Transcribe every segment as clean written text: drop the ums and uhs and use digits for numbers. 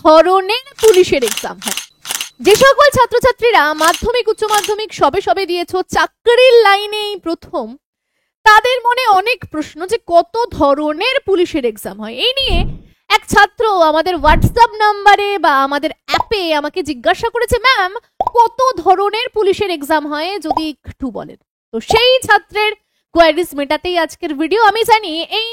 ধরনের পুলিশের এক্সাম হয়। যে সকল ছাত্রছাত্রীরা মাধ্যমিক উচ্চ মাধ্যমিক সবে সবে দিয়েছো, চাকরির লাইনেই প্রথম, তাদের মনে অনেক প্রশ্ন যে কত ধরনের পুলিশের এক্সাম হয়। এই নিয়ে এক ছাত্র আমাদের হোয়াটসঅ্যাপ নাম্বারে বা আমাদের অ্যাপে আমাকে জিজ্ঞাসা করেছে, ম্যাম কত ধরনের পুলিশের এক্সাম হয় যদি একটু বলেন। তো সেই ছাত্রের কোয়ারিজ মেটাতেই আজকের ভিডিও। আমি জানি এই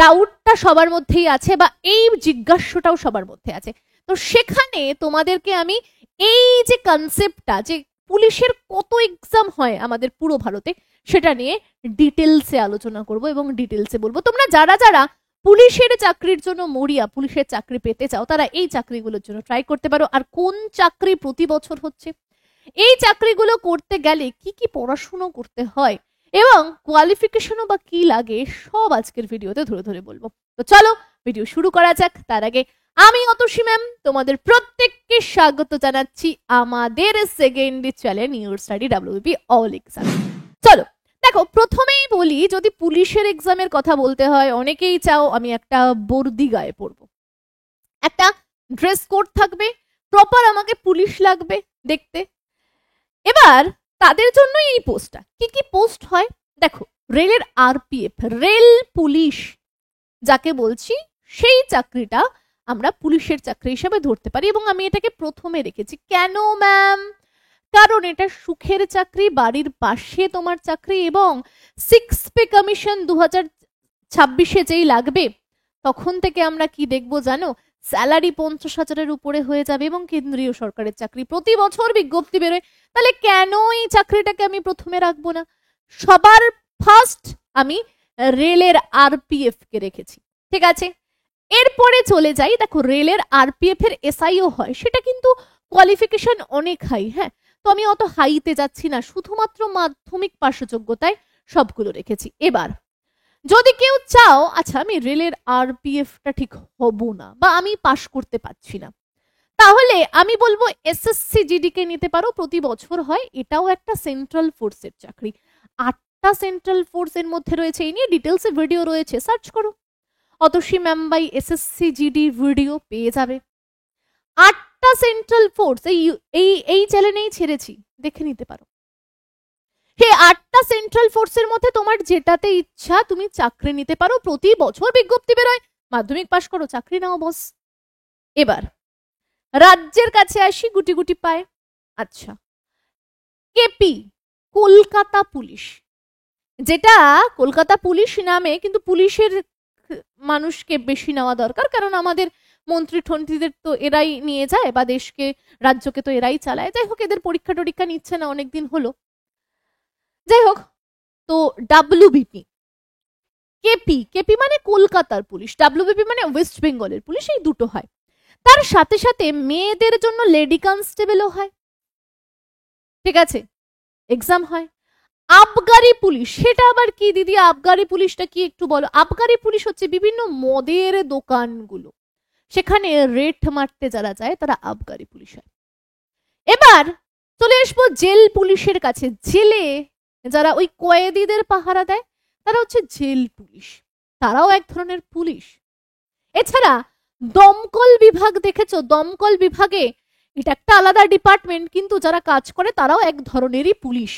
ডাউটটা সবার মধ্যেই আছে বা এই জিজ্ঞাসাটাও সবার মধ্যে আছে। তো সেখানে তোমাদেরকে আমি এই যে কনসেপ্টটা যে পুলিশের কত এক্সাম হয় আমাদের পুরো ভারতে, সেটা নিয়ে ডিটেলসে আলোচনা করব এবং ডিটেলসে বলবো। তোমরা যারা যারা পুলিশের চাকরির জন্য মরিয়া, পুলিশের চাকরি পেতে চাও, তারা এই চাকরিগুলোর জন্য ট্রাই করতে পারো। আর কোন চাকরি প্রতি বছর হচ্ছে, এই চাকরিগুলো করতে গেলে কি কি পড়াশুনো করতে হয় এবং কোয়ালিফিকেশনও বা কি লাগে, সব আজকের ভিডিওতে ধরে ধরে বলবো। তো চলো ভিডিও শুরু করা যাক। তার আগে আমি অতসী ম্যাম তোমাদের প্রত্যেককে স্বাগত জানাচ্ছি আমাদের সেকেন্ড চ্যানেল নিউর স্টাডি ডাব্লিউবিপি অল এক্সাম। চলো দেখো, প্রথমেই বলি, যদি পুলিশের এক্সামের কথা বলতে হয়, অনেকেই চাও আমি একটা বর্দি গায়ে পরবো, একটা ড্রেস কোড থাকবে, প্রপার আমাকে পুলিশ লাগবে দেখতে। এবার তাদের জন্য এই পোস্টটা, কি কি পোস্ট হয় দেখো। রেলের আরপিএফ, রেল পুলিশ যাকে বলছি, সেই চাকরিটা আমরা পুলিশের চাকরি হিসেবে ধরতে পারি এবং আমি এটাকে প্রথমে রেখেছি। কেন ম্যাম? কারণ এটা সুখের চাকরি, বাড়ির পাশে তোমার চাকরি, এবং 6 পে কমিশন 2026-এ যেই লাগবে তখন থেকে আমরা কি দেখবো জানো? স্যালারি 50,000-এর উপরে হয়ে যাবে এবং কেন্দ্রীয় সরকারের চাকরি, প্রতি বছর বিজ্ঞপ্তি বেরোয়। তাহলে কেন এই চাকরিটাকে আমি প্রথমে রাখবো না? সবার ফার্স্ট আমি রেলের আরপিএফ কে রেখেছি, ঠিক আছে। এরপরে চলে যাই, দেখো রেলের আরপিএফ এর এসআইও হয়, সেটা কিন্তু কোয়ালিফিকেশন অনেক হাই। হ্যাঁ, তো আমি অত হাইতে যাচ্ছি না, শুধুমাত্র মাধ্যমিক পাশ যোগ্যতায় সবগুলো রেখেছি। এবার যদি কেউ চাও, আচ্ছা আমি রেলের আরপিএফটা ঠিক হব না বা আমি পাশ করতে পারছি না, তাহলে আমি বলবো এসএসসি জিডি কে নিতে পারো, প্রতি বছর হয়, এটাও একটা সেন্ট্রাল ফোর্সের চাকরি। 8টা সেন্ট্রাল ফোর্সের মধ্যে রয়েছে, এই নিয়ে ডিটেলসে ভিডিও রয়েছে, সার্চ করো Atasi ma'am by SSC GD video পেয়ে যাবে। 8টা সেন্ট্রাল ফোর্স এই চ্যানেলেই ছেড়েছি, দেখে নিতে পারো। সেই 8টা সেন্ট্রাল ফোর্সের মধ্যে তোমার যেটাতে ইচ্ছা তুমি চাকরি নিতে পারো, প্রতি বছর বিজ্ঞপ্তি বেরোয়, মাধ্যমিক পাশ করো, চাকরি নাও বস। এবার রাজ্যের কাছে আসি, গুটি গুটি পায়। আচ্ছা, কেপি, কলকাতা পুলিশ, যেটা কলকাতা পুলিশ নামে, কিন্তু পুলিশের মানুষকে বেশি নেওয়া দরকার, কারণ আমাদের মন্ত্রী ঠন্ত্রীদের তো এরাই নিয়ে যায় বা দেশকে, রাজ্যকে তো এরাই চালায়। যাই হোক, এদের পরীক্ষা টরীক্ষা নিচ্ছে না অনেকদিন হলো। যাই হোক, তো ডাব্লিউবিপি, কেপি, কেপি মানে কলকাতার পুলিশ, ডাব্লিউবিপি মানে ওয়েস্ট বেঙ্গলের পুলিশ, এই দুটো হয়। তার সাথে সাথে মেয়েদের জন্য লেডি কনস্টেবলও হয়, ঠিক আছে, এক্সাম হয়। আবগারি পুলিশ, সেটা আবার কি দিদি? আবগারি পুলিশটা কি একটু বলো। আবগারি পুলিশ হচ্ছে বিভিন্ন মদের দোকানগুলো, সেখানে রেট মারতে যারা যায় তারা আবগারি পুলিশ হয়। এবার চলে আসবো জেল পুলিশের কাছে। জেলে যারা ওই কয়েদিদের পাহারা দেয় তারা হচ্ছে জেল পুলিশ, তারাও এক ধরনের পুলিশ। এছাড়া দমকল বিভাগ দেখেছো? দমকল বিভাগে এটা একটা আলাদা ডিপার্টমেন্ট, কিন্তু যারা কাজ করে তারাও এক ধরনেরই পুলিশ,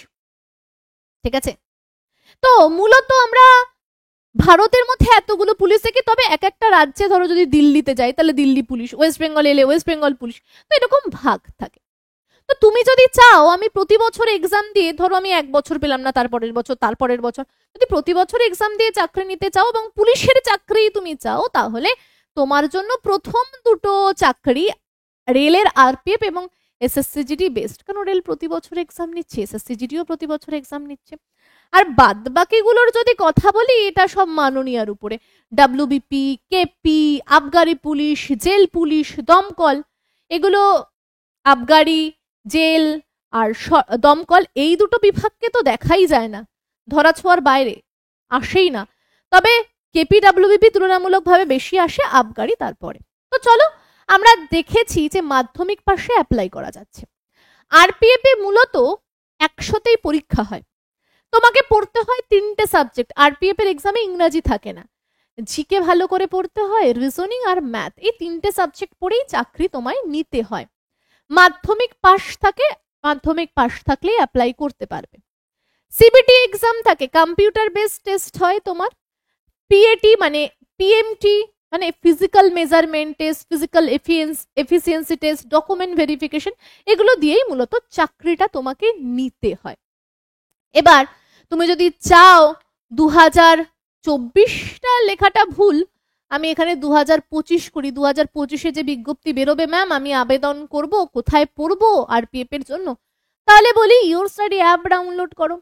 ঠিক আছে। তো মূলত আমরা ভারতের মধ্যে এতগুলো পুলিশ দেখি, তবে এক একটা রাজ্যে, ধরো যদি দিল্লিতে যাই তাহলে দিল্লি পুলিশ, ওয়েস্ট বেঙ্গল এলে ওয়েস্ট বেঙ্গল পুলিশ, তো এরকম ভাগ থাকে। তো তুমি যদি চাও আমি প্রতি বছর এক্সাম দিয়ে, ধরো আমি 1 বছর পেলাম না, তারপরের বছর, তারপরের বছর, যদি প্রতি বছর এক্সাম দিয়ে চাকরি নিতে চাও এবং পুলিশের চাকরি তুমি চাও, তাহলে তোমার জন্য প্রথম দুটো চাকরি রেলের আরপিএফ এবং এসএসসি জিডি বেস্ট, কারণ রেল প্রতি বছর এক্সাম নিচ্ছে, এসএসসি জিডিও প্রতি বছর এক্সাম নিচ্ছে। আর বাদ বাকিগুলোর যদি কথা বলি, এটা সব মাননীয়ার উপরে। ডাব্লিউবিপি, কেপি, আবগারি পুলিশ, জেল পুলিশ, দমকল, এগুলো আবগারি, জেল আর দমকল, এই দুটো বিভাগকে তো দেখাই যায় না, ধরাছোঁয়ার বাইরে আসেই না। তবে কেপি ডাব্লিউবিপি তুলনামূলকভাবে বেশি আসে, আবগারি তারপরে। তো চলো আমরা দেখেছি যে মাধ্যমিক পাশে অ্যাপ্লাই করা যাচ্ছে। আরপিএফ এ মূলত 100তেই পরীক্ষা হয়, তোমাকে পড়তে হয় 3টে সাবজেক্ট। আরপিএফ এর এক্সামে ইংরাজি থাকে না, জিকে ভালো করে পড়তে হয়, রিজনিং আর ম্যাথ, এই তিনটে সাবজেক্ট পড়েই চাকরি তোমায় নিতে হয়। মাধ্যমিক পাশ থাকলেই অ্যাপ্লাই করতে পারবে। সিবিটি এক্সাম থাকে, কম্পিউটার বেসড টেস্ট হয় তোমার। পিএটি মানে পিএমটি মানে physical measurement test, physical efficiency test, document verification, এগুলো দিয়েই মূলত চাকরিটা তোমাকে নিতে হয়। এবার তুমি যদি চাও 2024টা লেখাটা ভুল, আমি এখানে 2025 করি, 2025-এ যে বিজ্ঞপ্তি বেরোবে ম্যাম আমি আবেদন করব, কোথায় পড়বো আরপিএফ এর জন্য, তাহলে বলি ইওর স্টাডি অ্যাপ ডাউনলোড করো।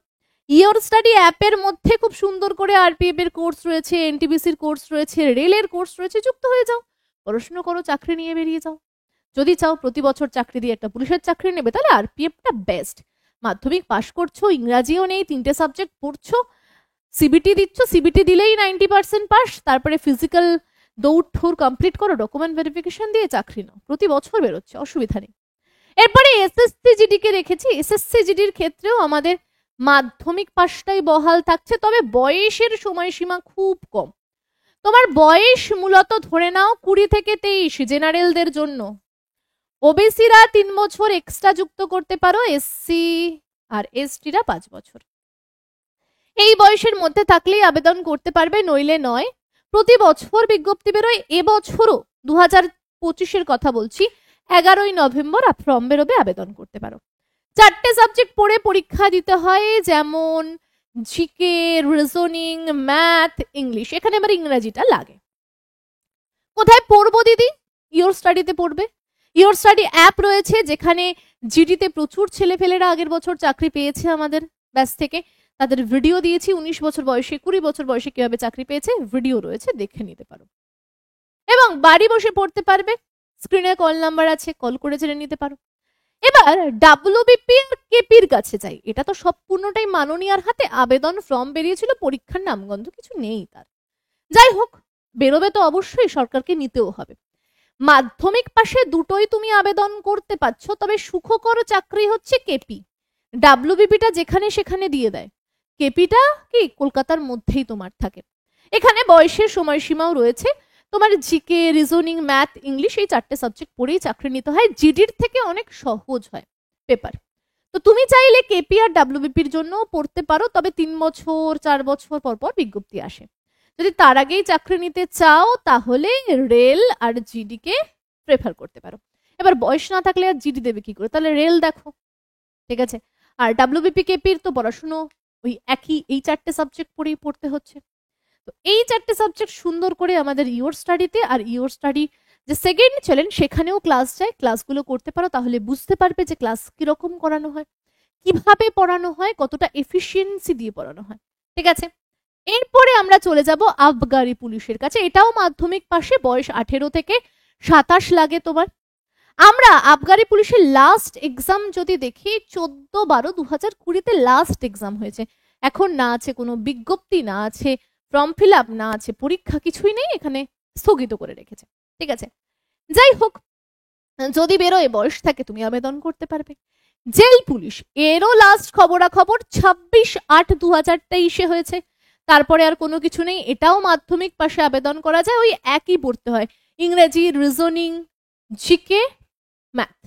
ইওর স্টাডি অ্যাপের মধ্যে খুব সুন্দর করে আরপিএফ এর কোর্স রয়েছে, এনটিপিসির কোর্স রয়েছে, রেলের কোর্স রয়েছে, যুক্ত হয়ে যাও, পড়াশোনা করো, চাকরি নিয়ে বেরিয়ে যাও। যদি চাও প্রতি বছর চাকরি দিয়ে একটা পুলিশের চাকরি নেবে, তাহলে আরপিএফটা বেস্ট। মাধ্যমিক পাশ করছো, ইংরাজিও নেই, 3টে সাবজেক্ট পড়ছো, সিবিটি দিচ্ছ, সিবিটি দিলেই 90% পাস, তারপরে ফিজিক্যাল দৌড় ঠোর কমপ্লিট করো, ডকুমেন্ট ভেরিফিকেশন দিয়ে চাকরি নাও, প্রতি বছর বেরোচ্ছে, অসুবিধা নেই। এরপরে এসএসসি জিডি কে রেখেছি। এসএসসি জিডির ক্ষেত্রেও আমাদের মাধ্যমিক পাশটাই বহাল থাকছে, তবে বয়সের সময়সীমা খুব কম। তোমার বয়স মূলত ধরে নাও 20 থেকে 23 জেনারেলদের জন্য। ওবিসিরা 3 বছর এক্সট্রা যুক্ত করতে পারো, এসসি আর এসটিরা 5 বছর। এই বয়সের মধ্যে থাকলেই আবেদন করতে পারবে, নইলে নয়। প্রতি বছর বিজ্ঞপ্তি বেরোয়, এবছরও 2025-এর কথা বলছি, 11ই নভেম্বর ফর্ম বেরোবে, আবেদন করতে পারো। 4টে সাবজেক্ট পড়ে পরীক্ষা দিতে হয়, যেমন জিকে, রিজনিং, ম্যাথ, ইংলিশ। এখানে আবার ইংরেজিটা লাগে। কোথায় পড়বো দিদি? ইওর স্টাডিতে পড়বে। ইওর স্টাডি অ্যাপ রয়েছে, যেখানে জিডিতে প্রচুর ছেলেপেলেরা আগের বছর চাকরি পেয়েছে আমাদের ব্যাচ থেকে, তাদের ভিডিও দিয়েছি। 19 বছর বয়সে, 20 বছর বয়সে কিভাবে চাকরি পেয়েছে ভিডিও রয়েছে, দেখে নিতে পারো। এবং বাড়ি বসে পড়তে পারবে, স্ক্রিনে কল নাম্বার আছে, কল করে জেনে নিতে পারো। এবার ডাব্লিউবিপি আর কেপির কাছে যাই। এটা তো সম্পূর্ণটাই মাননীয়ার হাতে, আবেদন ফর্ম বেরিয়েছিল, পরীক্ষার নামগন্ধ কিছু নেই তার। যাই হোক, বেরোবে তো অবশ্যই, সরকারকে নিতেও হবে। মাধ্যমিক পাশে দুটোই তুমি আবেদন করতে পারছো, তবে সুখকর চাকরি হচ্ছে কেপি। ডাব্লিউবিপিটা যেখানে সেখানে দিয়ে দেয়, কেপিটা কি কলকাতার মধ্যেই তোমার থাকে। এখানে বয়সের সময়সীমাও রয়েছে। তোমার জিকে, রিজনিং, ম্যাথ, ইংলিশ, এই 4টে সাবজেক্ট পড়েই চাকরি নিতে হয়। জিডির থেকে অনেক সহজ হয় পেপার। তো তুমি চাইলে কেপি আর ডাব্লিউবিপির জন্য পড়তে পারো, তবে 3 বছর 4 বছর পর পর বিজ্ঞপ্তি আসে। যদি তার আগেই চাকরি নিতে চাও, তাহলে রেল আর জিডি কে প্রেফার করতে পারো। এবার বয়স না থাকলে আর জিডি দেবে কি করে? তাহলে রেল দেখো, ঠিক আছে। আর ডাব্লিউবিপি কেপির তো পড়াশুনো ওই একই, এই 4টে সাবজেক্ট পড়েই পড়তে হচ্ছে। তো এই 4টে সাবজেক্ট সুন্দর করে আমাদের ইওর স্টাডিতে, আর ইওর স্টাডি যে সেকেন্ড চ্যানেল, সেখানেও ক্লাস যায়, ক্লাসগুলো করতে পারো, তাহলে বুঝতে পারবে যে ক্লাস কিরকম করানো হয়, কিভাবে পড়ানো হয়, কতটা এফিসিয়েন্সি দিয়ে পড়ানো হয়, ঠিক আছে। এরপরে আমরা চলে যাব আবগারি পুলিশের কাছে। এটাও মাধ্যমিক পাশে, বয়স 18 থেকে 27 লাগে তোমার। আমরা আবগারি পুলিশের লাস্ট এক্সাম যদি দেখি, 14/12/2020-তে লাস্ট এক্সাম হয়েছে। এখন না আছে কোনো বিজ্ঞপ্তি, না আছে ফর্ম ফিল আপ, না আছে পরীক্ষা, কিছুই নেই, এখানে স্থগিত করে রেখেছে, ঠিক আছে। যাই হোক, যদি বেরোয় বয়স থাকে তুমি আবেদন করতে পারবে। জেল পুলিশ, এরও লাস্ট খবরাখবর 26/8/2023-এ হয়েছে, তারপরে আর কোনো কিছু নেই। এটাও মাধ্যমিক পাশে আবেদন করা যায়, ওই একই পড়তে হয়, ইংরেজি, রিজনিং, জিকে, ম্যাথ,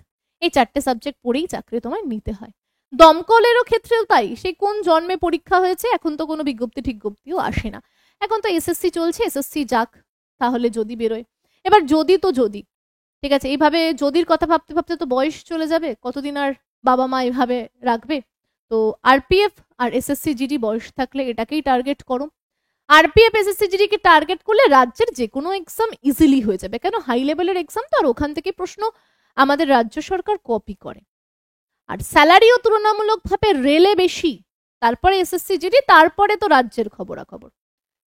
এই 4টে সাবজেক্ট পড়েই চাকরি তোমায় নিতে হয়। দমকলেরও ক্ষেত্রেও তাই, সেই কোন জন্মে পরীক্ষা হয়েছে, এখন তো কোনো বিজ্ঞপ্তি ঠিকজ্ঞপ্তিও আসে না। এখন তো এসএসসি চলছে, এসএসসি যাক, তাহলে যদি বেরোয়। এবার যদি তো যদি, ঠিক আছে, এইভাবে যদির কথা ভাবতে ভাবতে তো বয়স চলে যাবে, কতদিন আর বাবা মা এভাবে রাখবে। তো আরপিএফ আর এসএসসি জিডি বয়স থাকলে এটাকেই টার্গেট করো। আরপিএফ এসএসসি জিডি কে টার্গেট করলে রাজ্যের যে কোনো এক্সাম ইজিলি হয়ে যাবে, কেন হাই লেভেলের এক্সাম তো, আর ওখান থেকে প্রশ্ন আমাদের রাজ্য সরকার কপি করে। আর স্যালারিও তুলনামূলকভাবে রেলে বেশি, তারপরে এসএসসি জিডি, তারপরে তো রাজ্যের খবরাখবর,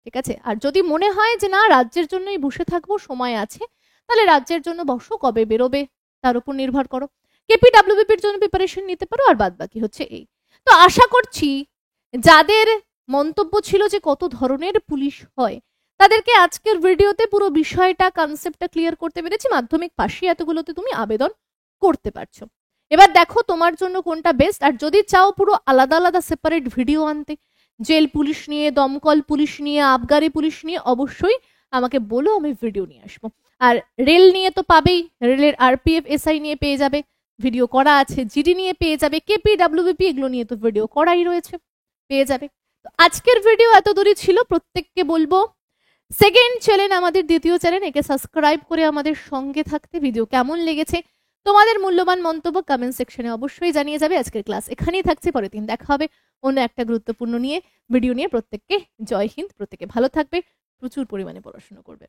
ঠিক আছে। আর যদি মনে হয় যে না রাজ্যের জন্যই বসে থাকবো, সময় আছে, তাহলে রাজ্যের জন্য বসো, কবে বেরোবে তার উপর নির্ভর করো। কেপি ডাব্লিউবিপির জন্য প্রিপারেশন নিতে পারো, আর বাদ বাকি হচ্ছে এই। তো আশা করছি যাদের মন্তব্য ছিল যে কত ধরনের পুলিশ হয়, তাদেরকে আজকের ভিডিওতে পুরো বিষয়টা, কনসেপ্টটা ক্লিয়ার করতে পেরেছি। মাধ্যমিক পাশে এতগুলোতে তুমি আবেদন করতে পারছো। এবার দেখো তোমার জন্য কোনটা বেস্ট। আর যদি চাও পুরো আলাদা আলাদা সেপারেট ভিডিও আনতে, জেল পুলিশ নিয়ে, দমকল পুলিশ নিয়ে, আবগারি পুলিশ নিয়ে অবশ্যই আমাকে বলো, আমি ভিডিও নিয়ে আসবো। আর রেল নিয়ে তো পাবেই, রেলের আরপিএফ এসআই নিয়ে পেয়ে যাবে, ভিডিও করা আছে, জিডি নিয়ে পেয়ে যাবে, কেপি ডাব্লিউবিপি এগুলো নিয়ে তো ভিডিও করাই রয়েছে, পেয়ে যাবে। তো আজকের ভিডিও এত দূরই ছিল। প্রত্যেককে বলবো সেকেন্ড চ্যানেল আমাদের দ্বিতীয় চ্যানেল, একে সাবস্ক্রাইব করে আমাদের সঙ্গে থাকতে। ভিডিও কেমন লেগেছে তোমাদের মূল্যবান মন্তব্য কমেন্ট সেকশনে অবশ্যই জানিয়ে যাবে। আজকের ক্লাস এখানেই থাকছে, পরের দিন দেখা হবে অন্য একটা গুরুত্বপূর্ণ ভিডিও নিয়ে। প্রত্যেককে জয় হিন্দ, প্রত্যেকে ভালো থাকবে, প্রচুর পরিমাণে পড়াশোনা করবে।